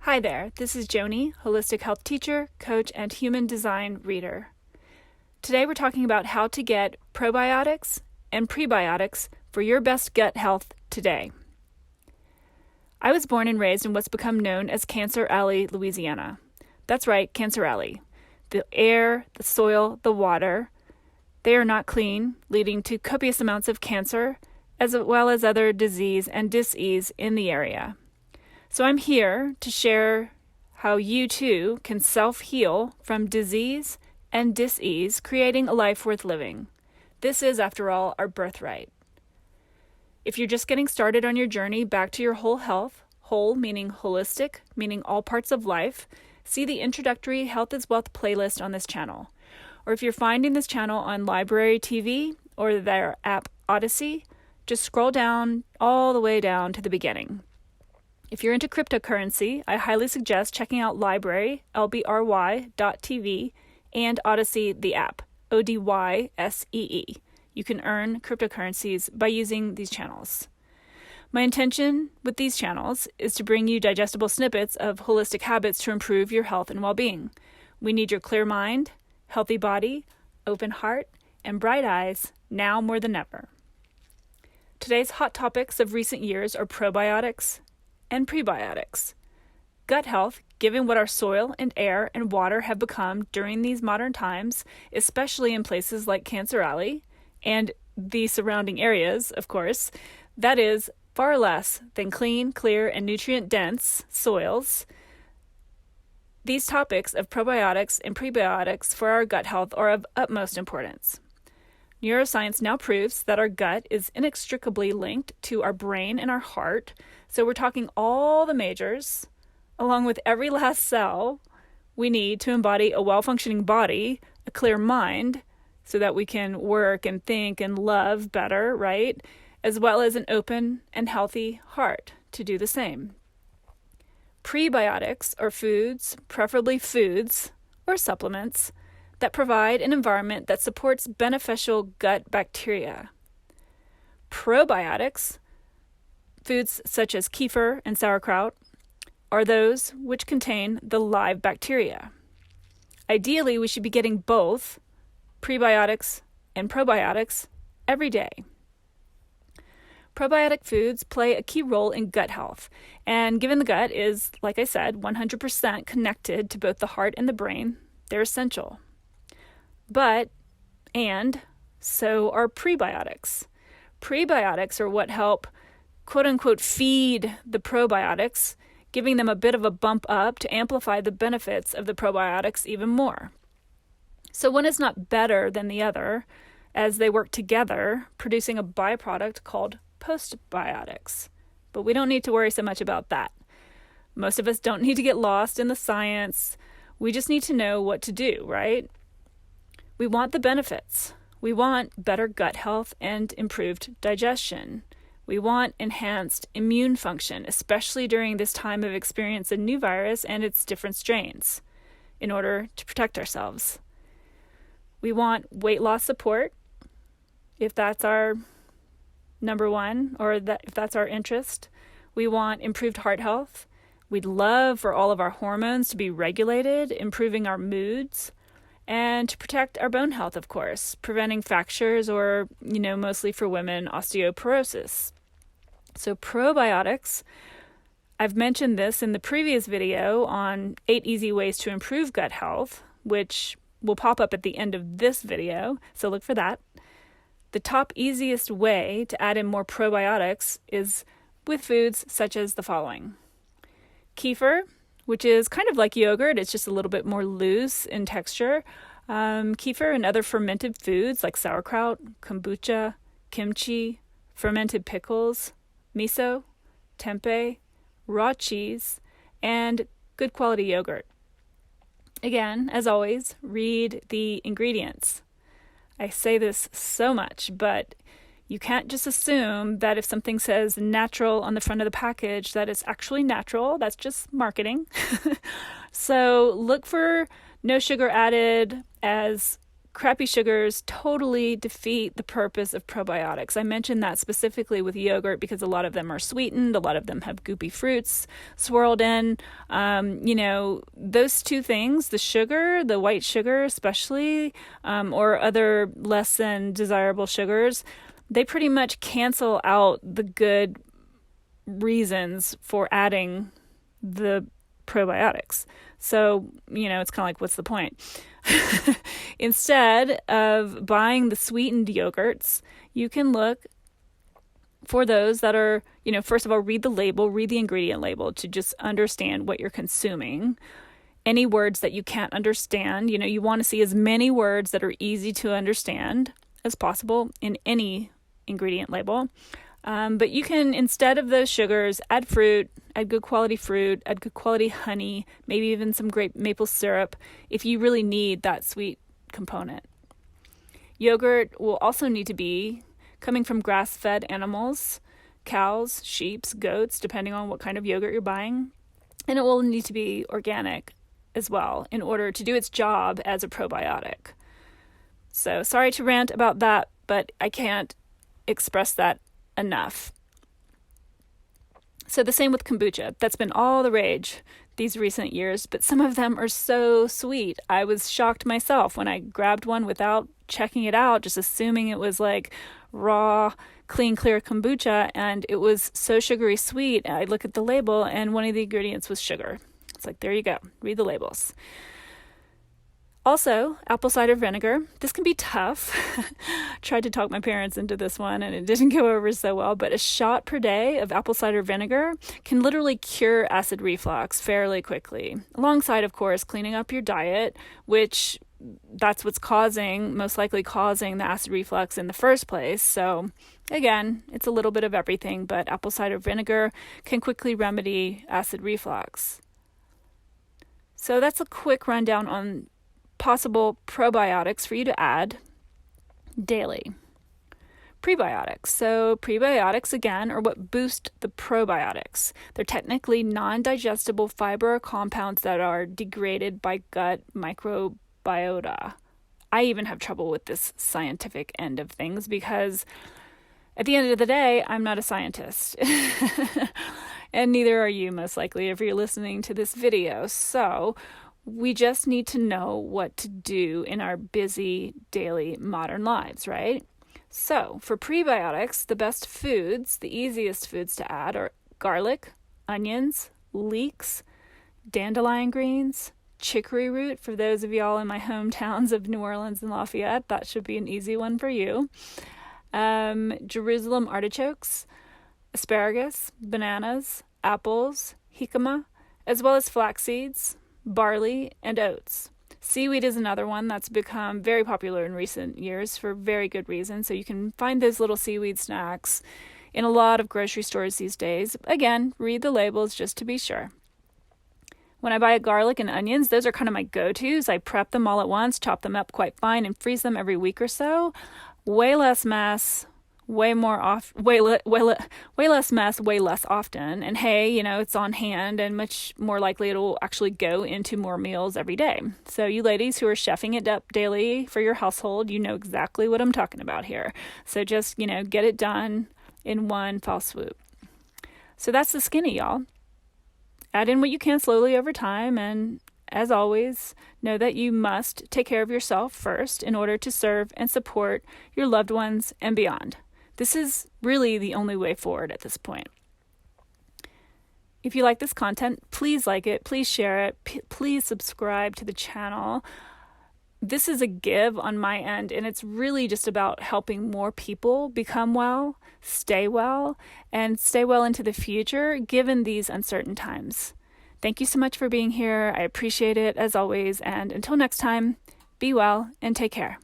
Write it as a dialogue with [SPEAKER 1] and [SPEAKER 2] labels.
[SPEAKER 1] Hi there, this is Joni, holistic health teacher, coach, and human design reader. Today we're talking about how to get probiotics and prebiotics for your best gut health today. I was born and raised in what's become known as Cancer Alley, Louisiana. That's right, Cancer Alley. The air, the soil, the water, they are not clean, leading to copious amounts of cancer, as well as other disease and dis-ease in the area. So I'm here to share how you too can self-heal from disease and dis-ease, creating a life worth living. This is, after all, our birthright. If you're just getting started on your journey back to your whole health, whole meaning holistic, meaning all parts of life, see the introductory Health is Wealth playlist on this channel. Or if you're finding this channel on Library TV or their app Odyssey, just scroll down all the way down to the beginning. If you're into cryptocurrency, I highly suggest checking out Library, LBRY.TV, and Odyssey, the app, ODYSEE. You can earn cryptocurrencies by using these channels. My intention with these channels is to bring you digestible snippets of holistic habits to improve your health and well-being. We need your clear mind, healthy body, open heart, and bright eyes now more than ever. Today's hot topics of recent years are probiotics and prebiotics. Gut health, given what our soil and air and water have become during these modern times, especially in places like Cancer Alley and the surrounding areas, of course, that is far less than clean, clear, and nutrient-dense soils. These topics of probiotics and prebiotics for our gut health are of utmost importance. Neuroscience now proves that our gut is inextricably linked to our brain and our heart, so we're talking all the majors, along with every last cell we need to embody a well-functioning body, a clear mind, so that we can work and think and love better, right? As well as an open and healthy heart to do the same. Prebiotics are foods, preferably foods or supplements, that provide an environment that supports beneficial gut bacteria. Probiotics, foods such as kefir and sauerkraut, are those which contain the live bacteria. Ideally, we should be getting both prebiotics and probiotics every day. Probiotic foods play a key role in gut health, and given the gut is, like I said, 100% connected to both the heart and the brain, they're essential. So are prebiotics. Prebiotics are what help, quote-unquote, feed the probiotics, giving them a bit of a bump up to amplify the benefits of the probiotics even more. So one is not better than the other, as they work together, producing a byproduct called postbiotics. But we don't need to worry so much about that. Most of us don't need to get lost in the science. We just need to know what to do, right? We want the benefits. We want better gut health and improved digestion. We want enhanced immune function, especially during this time of experiencing a new virus and its different strains, in order to protect ourselves. We want weight loss support, if that's our number one, or if that's our interest. We want improved heart health. We'd love for all of our hormones to be regulated, improving our moods, and to protect our bone health, of course, preventing fractures or, mostly for women, osteoporosis. So probiotics, I've mentioned this in the previous video on 8 easy ways to improve gut health, which will pop up at the end of this video, so look for that. The top easiest way to add in more probiotics is with foods such as the following. Kefir, which is kind of like yogurt, it's just a little bit more loose in texture. Kefir and other fermented foods like sauerkraut, kombucha, kimchi, fermented pickles, miso, tempeh, raw cheese, and good quality yogurt. Again, as always, read the ingredients. I say this so much, but you can't just assume that if something says natural on the front of the package that it's actually natural. That's just marketing. So look for no sugar added, as crappy sugars totally defeat the purpose of probiotics. I mentioned that specifically with yogurt because a lot of them are sweetened, a lot of them have goopy fruits swirled in. Those two things, the sugar, the white sugar especially, or other less than desirable sugars, they pretty much cancel out the good reasons for adding the probiotics. So, it's kind of like, what's the point? Instead of buying the sweetened yogurts, you can look for those that are, first of all, read the label, read the ingredient label to just understand what you're consuming. Any words that you can't understand, you want to see as many words that are easy to understand as possible in any ingredient label. But you can, instead of those sugars, add fruit, add good quality fruit, add good quality honey, maybe even some grape maple syrup if you really need that sweet component. Yogurt will also need to be coming from grass-fed animals, cows, sheep, goats, depending on what kind of yogurt you're buying. And it will need to be organic as well in order to do its job as a probiotic. So sorry to rant about that, but I can't express that enough. So the same with kombucha. That's been all the rage these recent years, but some of them are so sweet. I was shocked myself when I grabbed one without checking it out, just assuming it was like raw, clean, clear kombucha, and it was so sugary sweet. I look at the label and one of the ingredients was sugar. It's like, there you go. Read the labels. Also, apple cider vinegar. This can be tough. Tried to talk my parents into this one and it didn't go over so well, but a shot per day of apple cider vinegar can literally cure acid reflux fairly quickly. Alongside, of course, cleaning up your diet, which that's what's most likely causing the acid reflux in the first place. So again, it's a little bit of everything, but apple cider vinegar can quickly remedy acid reflux. So that's a quick rundown on possible probiotics for you to add daily. Prebiotics. So prebiotics, again, are what boost the probiotics. They're technically non-digestible fiber or compounds that are degraded by gut microbiota. I even have trouble with this scientific end of things because at the end of the day, I'm not a scientist. And neither are you, most likely, if you're listening to this video. So we just need to know what to do in our busy daily modern lives, right? So for prebiotics, the best foods, the easiest foods to add are garlic, onions, leeks, dandelion greens, chicory root. For those of y'all in my hometowns of New Orleans and Lafayette, that should be an easy one for you. Jerusalem artichokes, asparagus, bananas, apples, jicama, as well as flax seeds, barley, and oats. Seaweed is another one that's become very popular in recent years for very good reason. So you can find those little seaweed snacks in a lot of grocery stores these days. Again, read the labels just to be sure. When I buy garlic and onions, those are kind of my go-tos. I prep them all at once, chop them up quite fine, and freeze them every week or so. Way less mess, way less mess, way less often. And hey, it's on hand and much more likely it'll actually go into more meals every day. So you ladies who are chefing it up daily for your household, you know exactly what I'm talking about here. So just, get it done in one fell swoop. So that's the skinny, y'all. Add in what you can slowly over time, and as always, know that you must take care of yourself first in order to serve and support your loved ones and beyond. This is really the only way forward at this point. If you like this content, please like it, please share it, please subscribe to the channel. This is a give on my end, and it's really just about helping more people become well, and stay well into the future, given these uncertain times. Thank you so much for being here. I appreciate it, as always, and until next time, be well and take care.